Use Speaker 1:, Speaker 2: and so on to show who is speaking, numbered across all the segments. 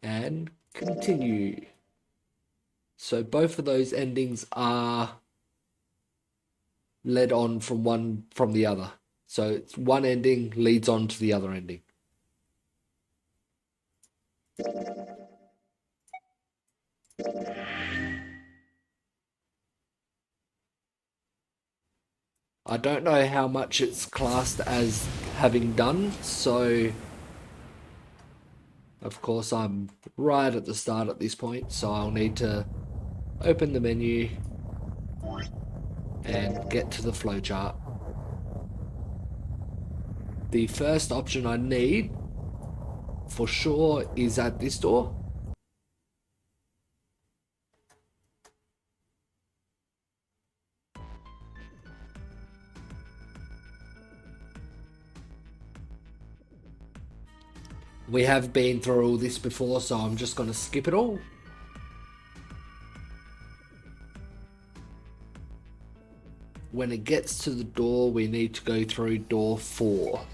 Speaker 1: and continue. So both of those endings are led on from one from the other. So it's one ending leads on to the other ending. I don't know how much it's classed as having done, so of course I'm right at the start at this point, so I'll need to open the menu and get to the flowchart. The first option I need for sure is at this door. We have been through all this before, so I'm just going to skip it all. When it gets to the door, we need to go through door 4.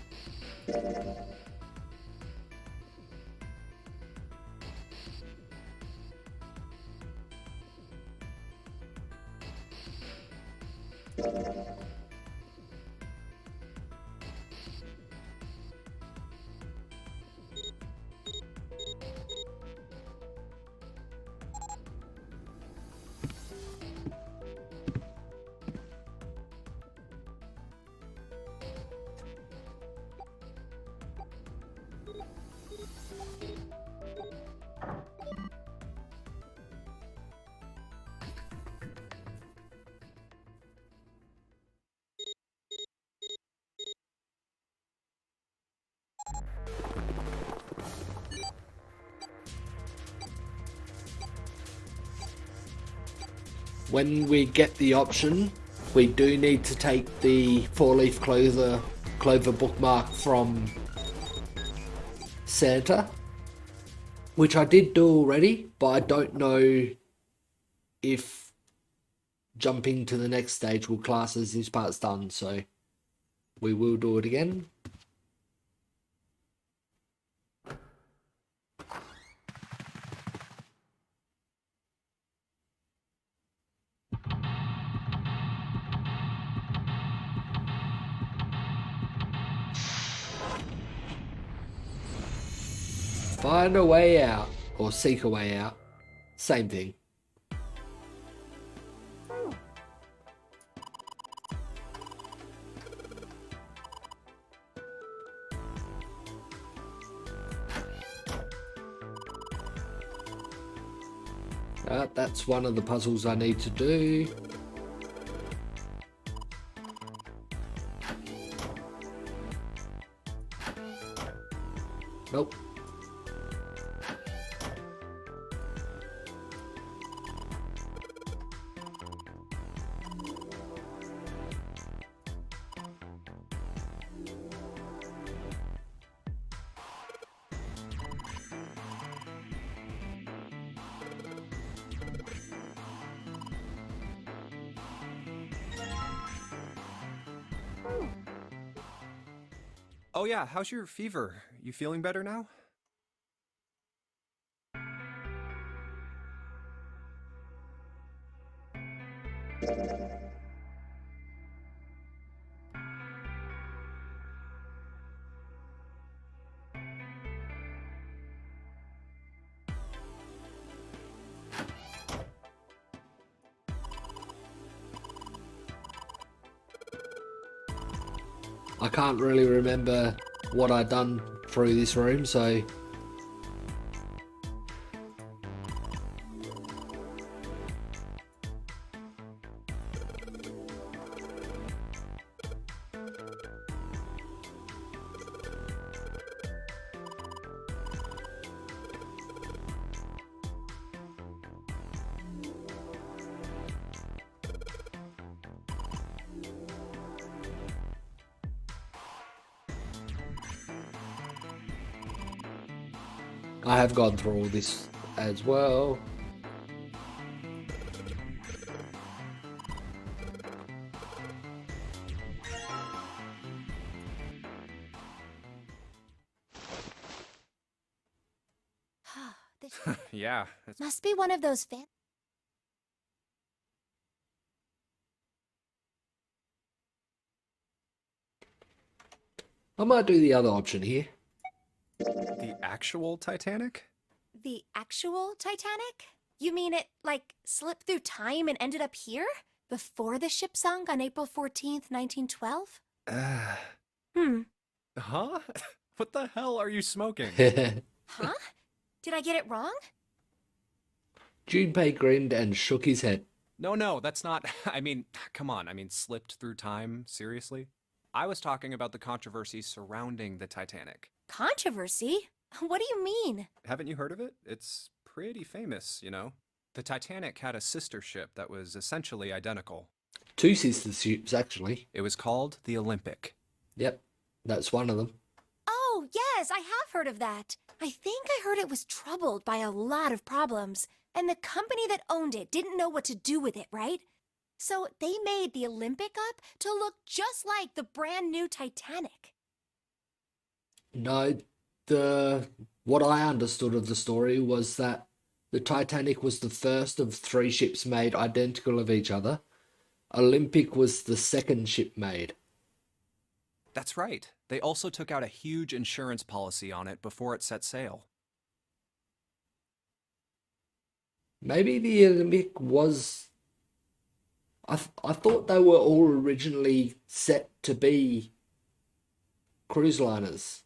Speaker 1: When we get the option, we do need to take the 4-leaf clover bookmark from Santa, which I did do already, but I don't know if jumping to the next stage will class as this part's done, so we will do it again. Find a way out, or seek a way out. Same thing. That's one of the puzzles I need to do. Nope.
Speaker 2: Oh yeah, how's your fever? You feeling better now?
Speaker 1: I can't really remember what I'd done through this room, so I have gone through all this as well.
Speaker 2: Yeah, it's...
Speaker 3: Must be one of those
Speaker 1: I might do the other option here.
Speaker 2: The actual Titanic?
Speaker 3: The actual Titanic? You mean it, like, slipped through time and ended up here? Before the ship sunk on April 14th, 1912? Hmm.
Speaker 2: Huh? What the hell are you smoking?
Speaker 3: Huh? Did I get it wrong?
Speaker 1: Junpei grinned and shook his head.
Speaker 2: No, that's not... I mean, come on. I mean, slipped through time? Seriously? I was talking about the controversy surrounding the Titanic.
Speaker 3: Controversy? What do you mean?
Speaker 2: Haven't you heard of it? It's pretty famous, you know? The Titanic had a sister ship that was essentially identical.
Speaker 1: 2 sister ships, actually.
Speaker 2: It was called the Olympic.
Speaker 1: Yep, that's one of them.
Speaker 3: Oh, yes, I have heard of that. I think I heard it was troubled by a lot of problems, and the company that owned it didn't know what to do with it, right? So they made the Olympic up to look just like the brand new Titanic.
Speaker 1: No, what I understood of the story was that the Titanic was the first of 3 ships made identical of each other. Olympic was the second ship made.
Speaker 2: That's right. They also took out a huge insurance policy on it before it set sail.
Speaker 1: Maybe the Olympic was... I thought they were all originally set to be cruise liners,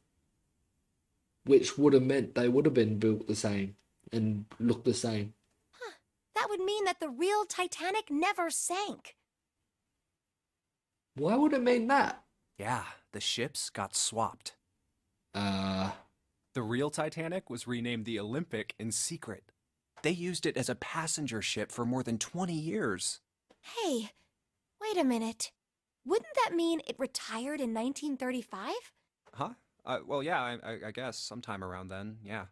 Speaker 1: which would have meant they would have been built the same and looked the same.
Speaker 3: Huh. That would mean that the real Titanic never sank.
Speaker 1: Why would it mean that?
Speaker 2: Yeah, the ships got swapped.
Speaker 1: Uh,
Speaker 2: The real Titanic was renamed the Olympic in secret. They used it as a passenger ship for more than 20 years.
Speaker 3: Hey, wait a minute. Wouldn't that mean it retired in 1935?
Speaker 2: Huh? Well, yeah, I guess sometime around then, yeah.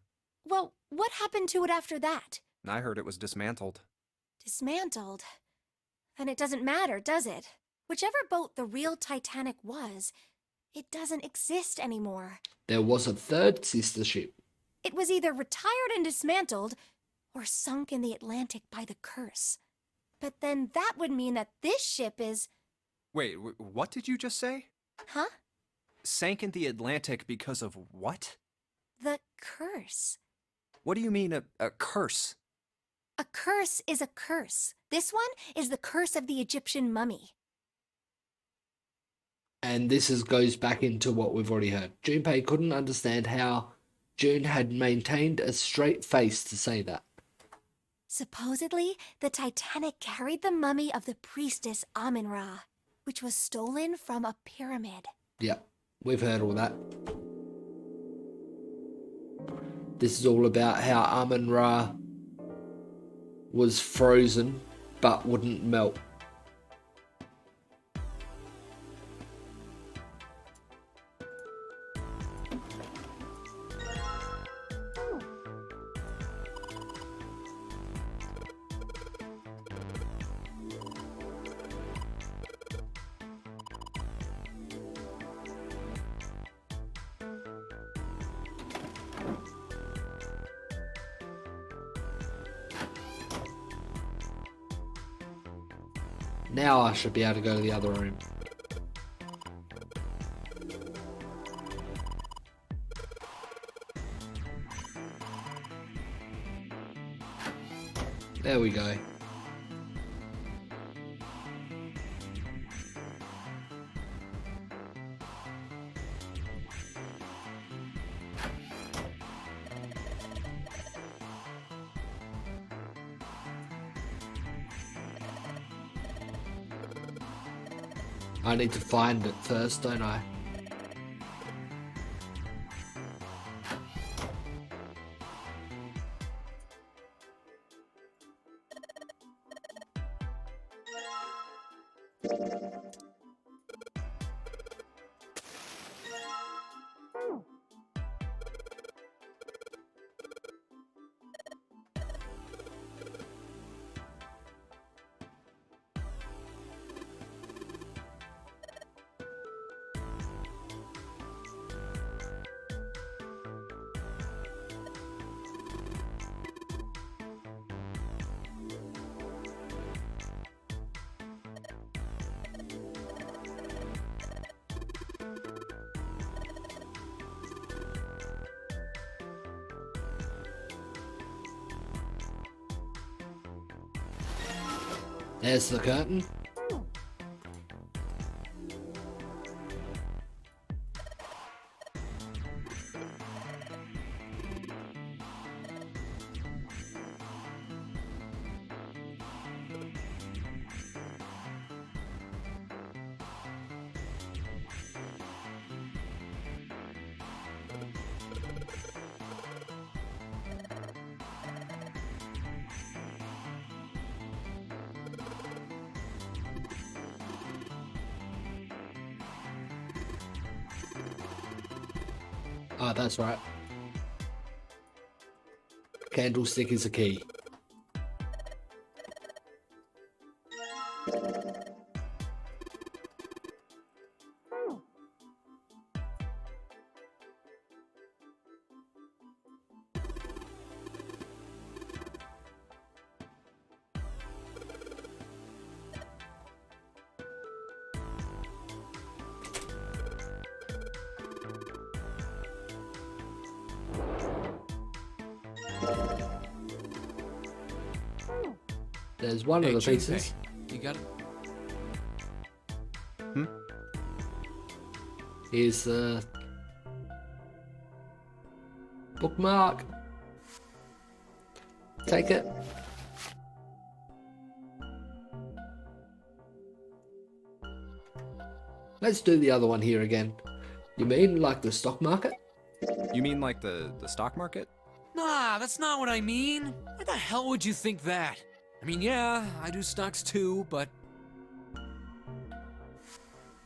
Speaker 3: Well, what happened to it after that?
Speaker 2: I heard it was dismantled.
Speaker 3: Dismantled? Then it doesn't matter, does it? Whichever boat the real Titanic was, it doesn't exist anymore.
Speaker 1: there was a third sister ship.
Speaker 3: It was either retired and dismantled, or sunk in the Atlantic by the curse. But then that would mean that this ship is...
Speaker 2: Wait, what did you just say?
Speaker 3: Huh?
Speaker 2: Sank in the Atlantic because of what?
Speaker 3: The curse.
Speaker 2: What do you mean, a curse?
Speaker 3: A curse is a curse. This one is the curse of the Egyptian mummy.
Speaker 1: And goes back into what we've already heard. Junpei couldn't understand how June had maintained a straight face to say that.
Speaker 3: Supposedly, the Titanic carried the mummy of the priestess Amun-Ra, which was stolen from a pyramid.
Speaker 1: Yep, we've heard all that. This is all about how Amun-Ra was frozen but wouldn't melt. Now I should be able to go to the other room. There we go. I need to find it first, don't I? There's the curtain. Ah, that's right. Candlestick is a key. There's one of the pieces.
Speaker 4: You got it?
Speaker 1: Here's the bookmark. Take it. Let's do the other one here again. You mean like the stock market?
Speaker 2: You mean like the stock market?
Speaker 4: Nah, that's not what I mean. Why the hell would you think that? I mean, yeah, I do stocks too, but...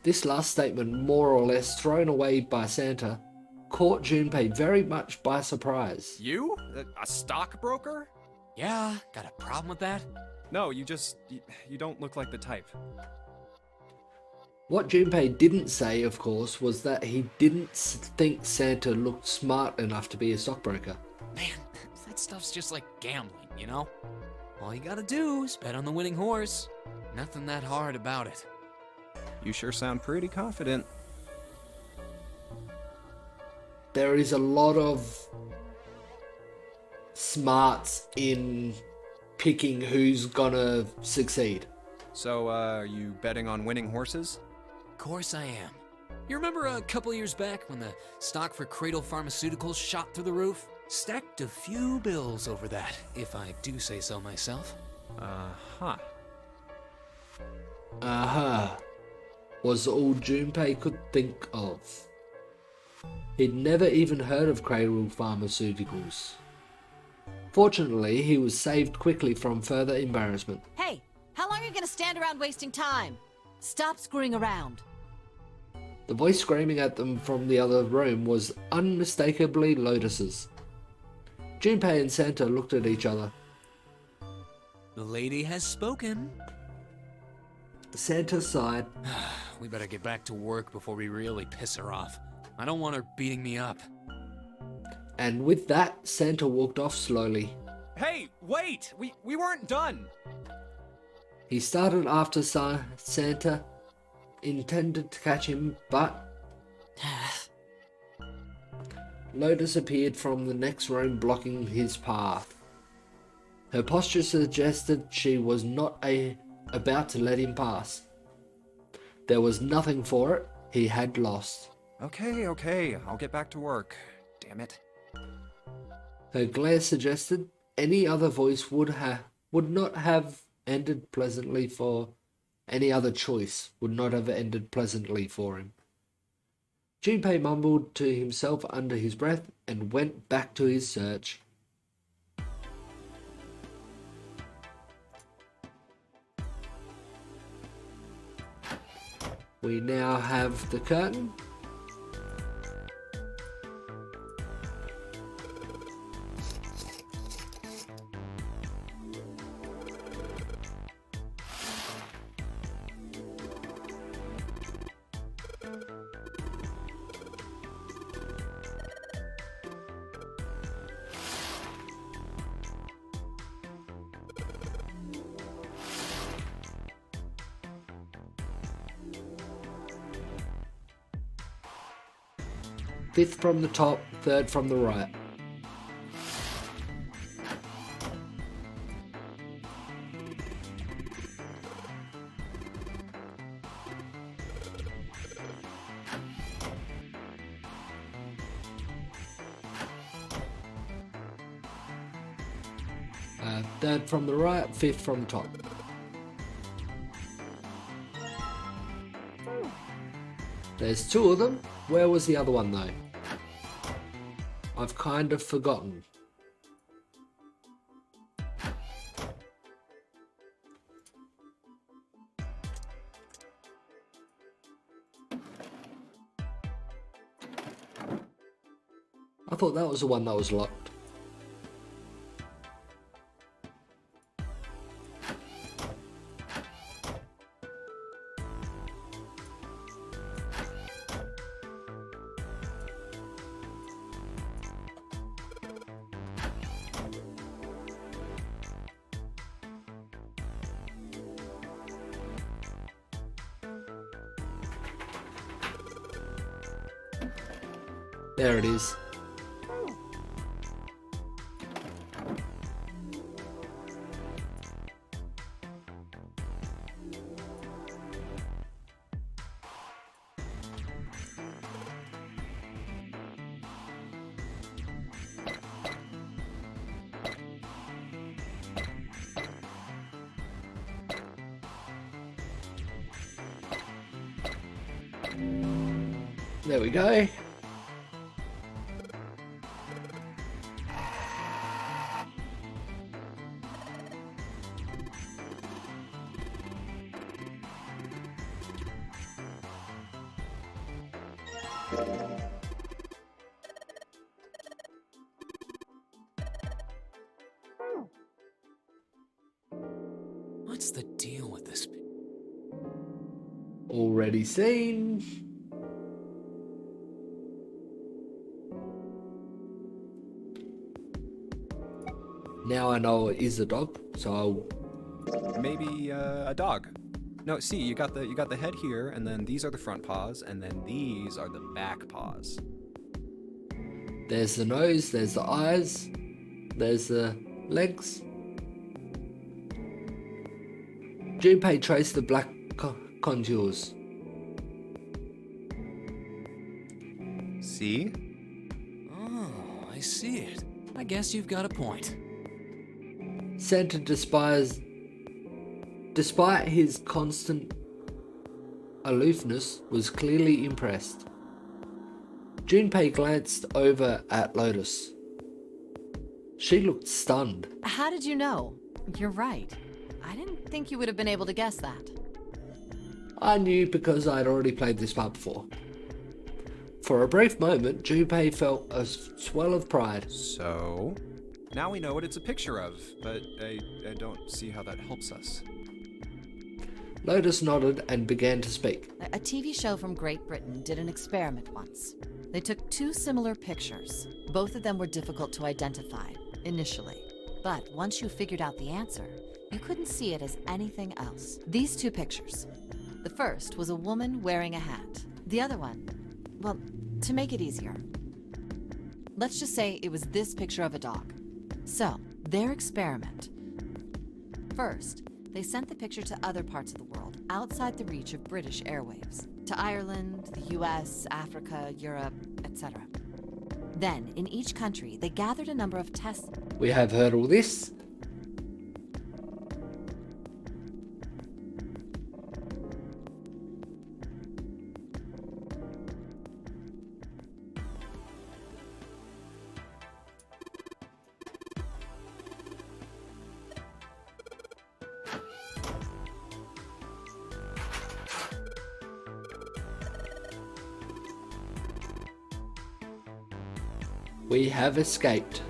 Speaker 1: This last statement, more or less thrown away by Santa, caught Junpei very much by surprise.
Speaker 2: You? A stockbroker?
Speaker 4: Yeah, got a problem with that?
Speaker 2: No, you don't look like the type.
Speaker 1: What Junpei didn't say, of course, was that he didn't think Santa looked smart enough to be a stockbroker.
Speaker 4: Man, that stuff's just like gambling, you know? All you gotta do is bet on the winning horse. Nothing that hard about it.
Speaker 2: You sure sound pretty confident.
Speaker 1: There is a lot of smarts in picking who's gonna succeed.
Speaker 2: So, are you betting on winning horses?
Speaker 4: Of course I am. You remember a couple years back when the stock for Cradle Pharmaceuticals shot through the roof? Stacked a few bills over that, if I do say so myself.
Speaker 2: Uh-huh.
Speaker 1: Uh-huh. Was all Junpei could think of. He'd never even heard of Cradle Pharmaceuticals. Fortunately, he was saved quickly from further embarrassment.
Speaker 5: Hey, how long are you gonna stand around wasting time? Stop screwing around.
Speaker 1: The voice screaming at them from the other room was unmistakably Lotus's. Junpei and Santa looked at each other.
Speaker 4: The lady has spoken.
Speaker 1: Santa sighed.
Speaker 4: We better get back to work before we really piss her off. I don't want her beating me up.
Speaker 1: And with that, Santa walked off slowly.
Speaker 2: Hey, wait! We weren't done!
Speaker 1: He started after Santa, intended to catch him, but Lotus appeared from the next room, blocking his path. Her posture suggested she was not about to let him pass. There was nothing for it. He had lost.
Speaker 2: Okay, I'll get back to work. Damn it.
Speaker 1: Her glare suggested any other voice would not have ended pleasantly for any other choice would not have ended pleasantly for him. Junpei mumbled to himself under his breath and went back to his search. We now have the curtain. Fifth from the top, third from the right. Third from the right, fifth from the top. There's two of them. Where was the other one though? I've kind of forgotten. I thought that was the one that was locked. There it is. There we go.
Speaker 4: What's the deal with this?
Speaker 1: Already seen. Now I know it is a dog, so
Speaker 2: Maybe a dog. No, see, you got the head here, and then these are the front paws, and then these are the back paws.
Speaker 1: there's the nose, there's the eyes, there's the legs. Junpei traced the black contours.
Speaker 2: See?
Speaker 4: Oh, I see it. I guess you've got a point.
Speaker 1: Santa despite his constant aloofness, was clearly impressed. Junpei glanced over at Lotus. She looked stunned.
Speaker 5: How did you know? You're right. I didn't think you would have been able to guess that.
Speaker 1: I knew because I'd already played this part before. For a brief moment, Junpei felt a swell of pride.
Speaker 2: So, now we know what it's a picture of, but I don't see how that helps us.
Speaker 1: Lotus nodded and began to speak.
Speaker 5: A TV show from Great Britain did an experiment once. They took two similar pictures. Both of them were difficult to identify, initially. But once you figured out the answer, you couldn't see it as anything else. These two pictures. The first was a woman wearing a hat. The other one, well, to make it easier, let's just say it was this picture of a dog. So, their experiment. First, they sent the picture to other parts of the world, outside the reach of British airwaves. To Ireland, the US, Africa, Europe, etc. Then, in each country, they gathered a number of tests.
Speaker 1: We have heard all this. We have escaped.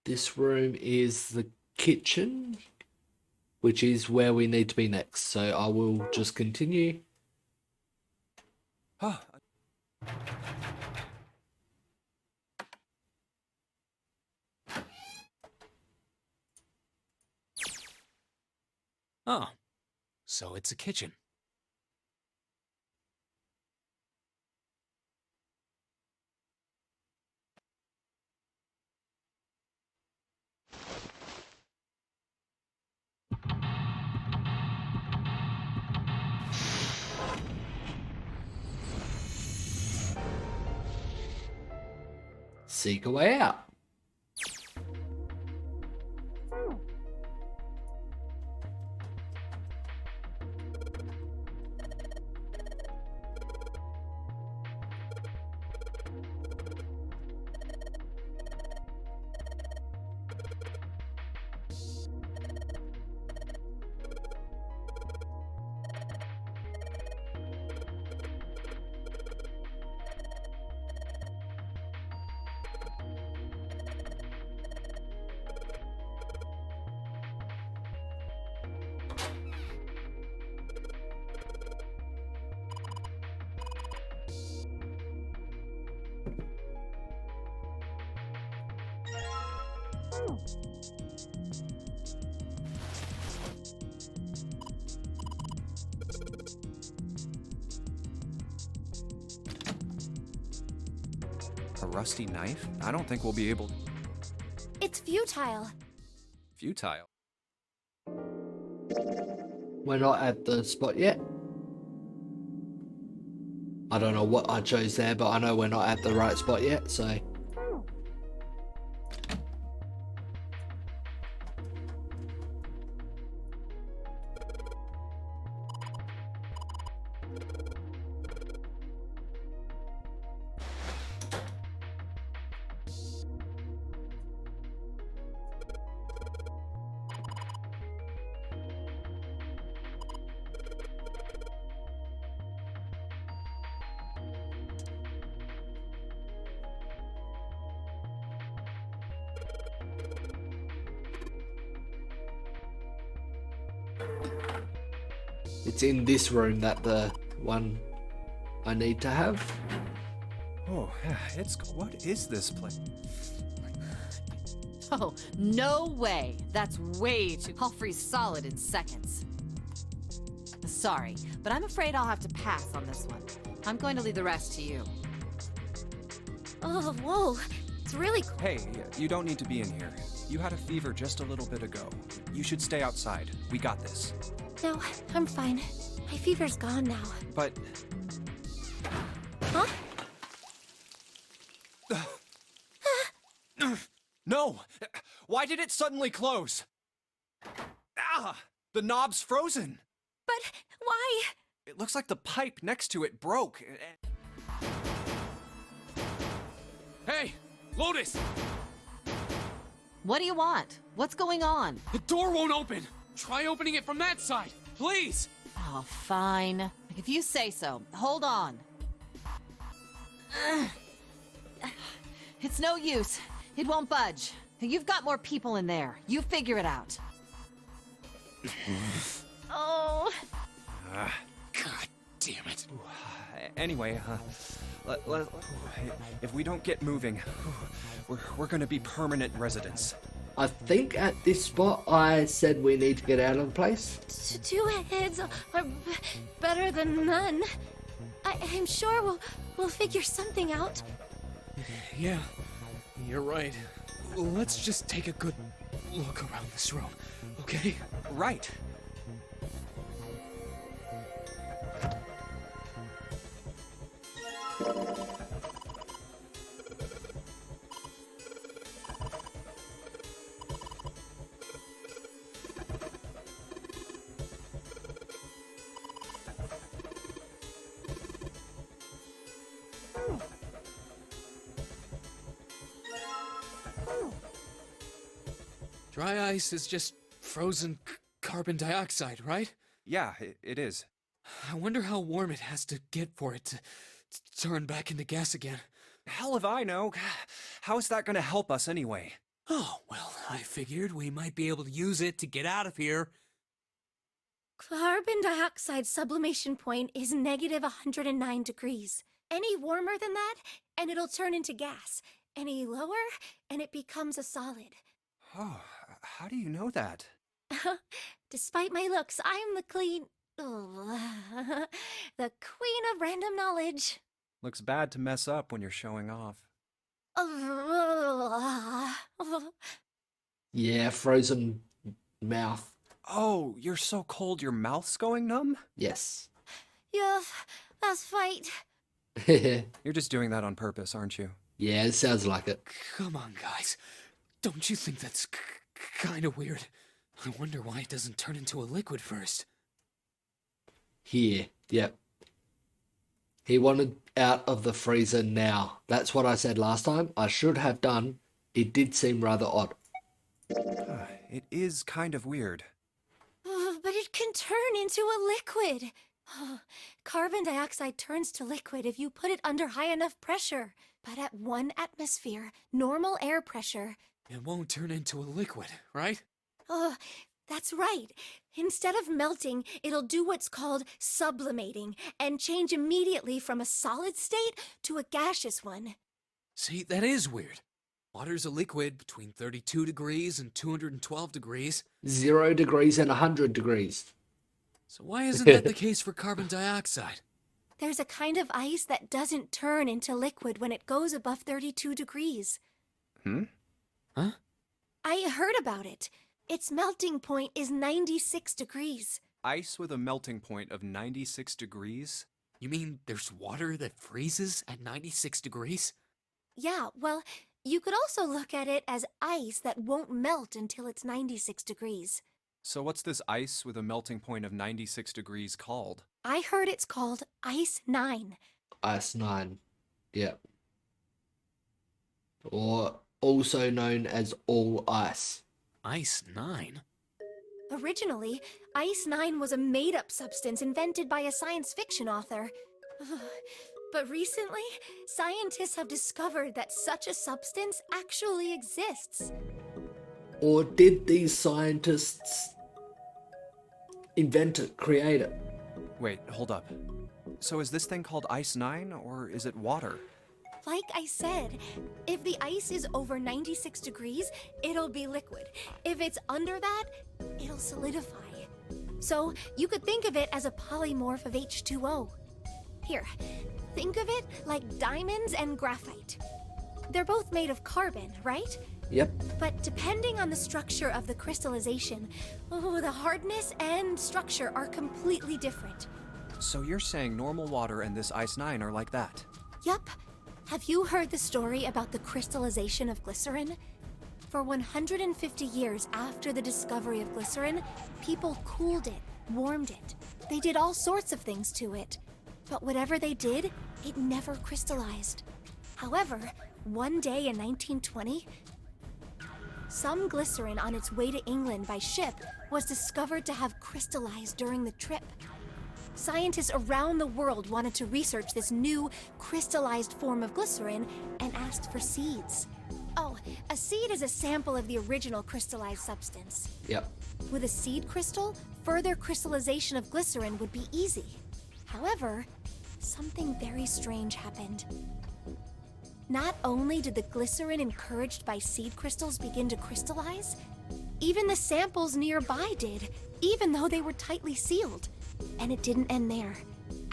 Speaker 1: This room is the kitchen, which is where we need to be next. So I will just continue.
Speaker 2: Oh,
Speaker 4: Oh, so it's a kitchen.
Speaker 1: seek a way out.
Speaker 2: A rusty knife? I don't think we'll be able.
Speaker 3: It's futile.
Speaker 2: Futile.
Speaker 1: We're not at the spot yet. I don't know what I chose there, but I know we're not at the right spot yet, so... It's in this room that the one I need to have.
Speaker 2: Oh, it's. What is this place?
Speaker 5: Oh, no way. That's way too... I'll freeze solid in seconds. Sorry, but I'm afraid I'll have to pass on this one. I'm going to leave the rest to you.
Speaker 3: Oh, whoa. It's really cool.
Speaker 2: Hey, you don't need to be in here. You had a fever just a little bit ago. You should stay outside. We got this.
Speaker 3: No, I'm fine. My fever's gone now.
Speaker 2: But
Speaker 3: Huh?
Speaker 2: no! Why did it suddenly close? Ah! The knob's frozen!
Speaker 3: But why?
Speaker 2: It looks like the pipe next to it broke.
Speaker 4: Hey, Lotus!
Speaker 5: What do you want? What's going on?
Speaker 4: The door won't open! Try opening it from that side, please!
Speaker 5: Oh, fine. If you say so. Hold on. It's no use. It won't budge. You've got more people in there. You figure it out.
Speaker 3: Oh.
Speaker 4: God damn it.
Speaker 2: Anyway, if we don't get moving, we're gonna be permanent residents.
Speaker 1: I think at this spot I said we need to get out of the place.
Speaker 3: Two heads are better than none. I'm sure we'll figure something out.
Speaker 4: Yeah, you're right. Let's just take a good look around this room, okay?
Speaker 2: Right.
Speaker 4: Dry ice is just frozen carbon dioxide, right?
Speaker 2: Yeah, it is.
Speaker 4: I wonder how warm it has to get for it to turn back into gas again.
Speaker 2: Hell if I know. How is that gonna help us anyway?
Speaker 4: Oh, well, I figured we might be able to use it to get out of here.
Speaker 3: Carbon dioxide sublimation point is negative 109 degrees. Any warmer than that, and it'll turn into gas. Any lower, and it becomes a solid.
Speaker 2: Oh, how do you know that?
Speaker 3: Despite my looks, I'm the the queen of random knowledge.
Speaker 2: Looks bad to mess up when you're showing off.
Speaker 1: Yeah, frozen mouth.
Speaker 2: Oh, you're so cold your mouth's going numb?
Speaker 1: Yes.
Speaker 3: Yeah, that's right.
Speaker 2: You're just doing that on purpose, aren't you?
Speaker 1: Yeah, it sounds like it.
Speaker 4: Come on, guys. Don't you think that's kind of weird? I wonder why it doesn't turn into a liquid first.
Speaker 1: Here, yep. He wanted out of the freezer now. That's what I said last time. I should have done. It did seem rather odd.
Speaker 2: It is kind of weird.
Speaker 3: But it can turn into a liquid. Carbon dioxide turns to liquid if you put it under high enough pressure. But at 1 atmosphere, normal air pressure...
Speaker 4: It won't turn into a liquid, right?
Speaker 3: That's right. Instead of melting, it'll do what's called sublimating and change immediately from a solid state to a gaseous one.
Speaker 4: See, that is weird. Water's a liquid between 32 degrees and 212 degrees.
Speaker 1: 0 degrees and 100 degrees.
Speaker 4: So why isn't that the case for carbon dioxide?
Speaker 3: There's a kind of ice that doesn't turn into liquid when it goes above 32 degrees.
Speaker 4: Huh?
Speaker 3: I heard about it. Its melting point is 96 degrees.
Speaker 2: Ice with a melting point of 96 degrees?
Speaker 4: You mean there's water that freezes at 96 degrees?
Speaker 3: Yeah, well, you could also look at it as ice that won't melt until it's 96 degrees.
Speaker 2: So what's this ice with a melting point of 96 degrees called?
Speaker 3: I heard it's called Ice 9.
Speaker 1: Ice 9. Yep. Or also known as all ice.
Speaker 4: Ice 9?
Speaker 3: Originally, Ice 9 was a made-up substance invented by a science fiction author. But recently, scientists have discovered that such a substance actually exists.
Speaker 1: Or did these scientists invent it, create it?
Speaker 2: Wait, hold up. So is this thing called Ice 9, or is it water?
Speaker 3: Like I said, if the ice is over 96 degrees, it'll be liquid. If it's under that, it'll solidify. So you could think of it as a polymorph of H2O. Here, think of it like diamonds and graphite. They're both made of carbon, right?
Speaker 1: Yep.
Speaker 3: But depending on the structure of the crystallization, the hardness and structure are completely different.
Speaker 2: So you're saying normal water and this Ice 9 are like that?
Speaker 3: Yup. Have you heard the story about the crystallization of glycerin? For 150 years after the discovery of glycerin, people cooled it, warmed it. They did all sorts of things to it. But whatever they did, it never crystallized. However, one day in 1920, some glycerin on its way to England by ship was discovered to have crystallized during the trip. Scientists around the world wanted to research this new crystallized form of glycerin and asked for seeds. Oh, a seed is a sample of the original crystallized substance.
Speaker 1: Yep.
Speaker 3: With a seed crystal, further crystallization of glycerin would be easy. However, something very strange happened. Not only did the glycerin encouraged by seed crystals begin to crystallize, even the samples nearby did, even though they were tightly sealed. And it didn't end there.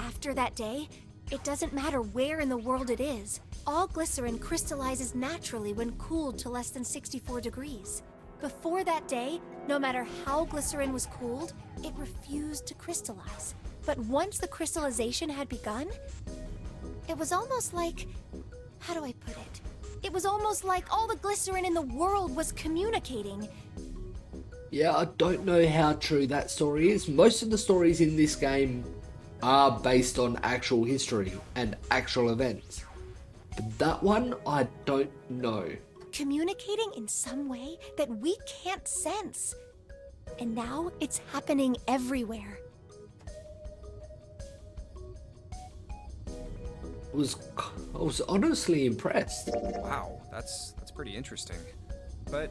Speaker 3: After that day, it doesn't matter where in the world it is. All glycerin crystallizes naturally when cooled to less than 64 degrees. Before that day, no matter how glycerin was cooled, it refused to crystallize. But once the crystallization had begun, it was almost like... how do I put it? It was almost like all the glycerin in the world was communicating.
Speaker 1: Yeah, I don't know how true that story is. Most of the stories in this game are based on actual history and actual events. But that one, I don't know.
Speaker 3: Communicating in some way that we can't sense. And now it's happening everywhere.
Speaker 1: I was honestly impressed.
Speaker 2: Wow, that's pretty interesting. But,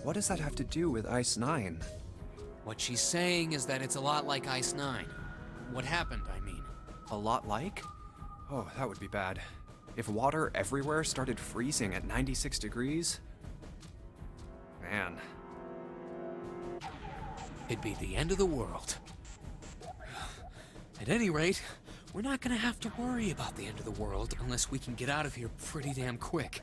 Speaker 2: what does that have to do with Ice 9?
Speaker 4: What she's saying is that it's a lot like Ice 9. What happened, I mean.
Speaker 2: A lot like? Oh, that would be bad. If water everywhere started freezing at 96 degrees? Man.
Speaker 4: It'd be the end of the world. At any rate, we're not gonna have to worry about the end of the world unless we can get out of here pretty damn quick.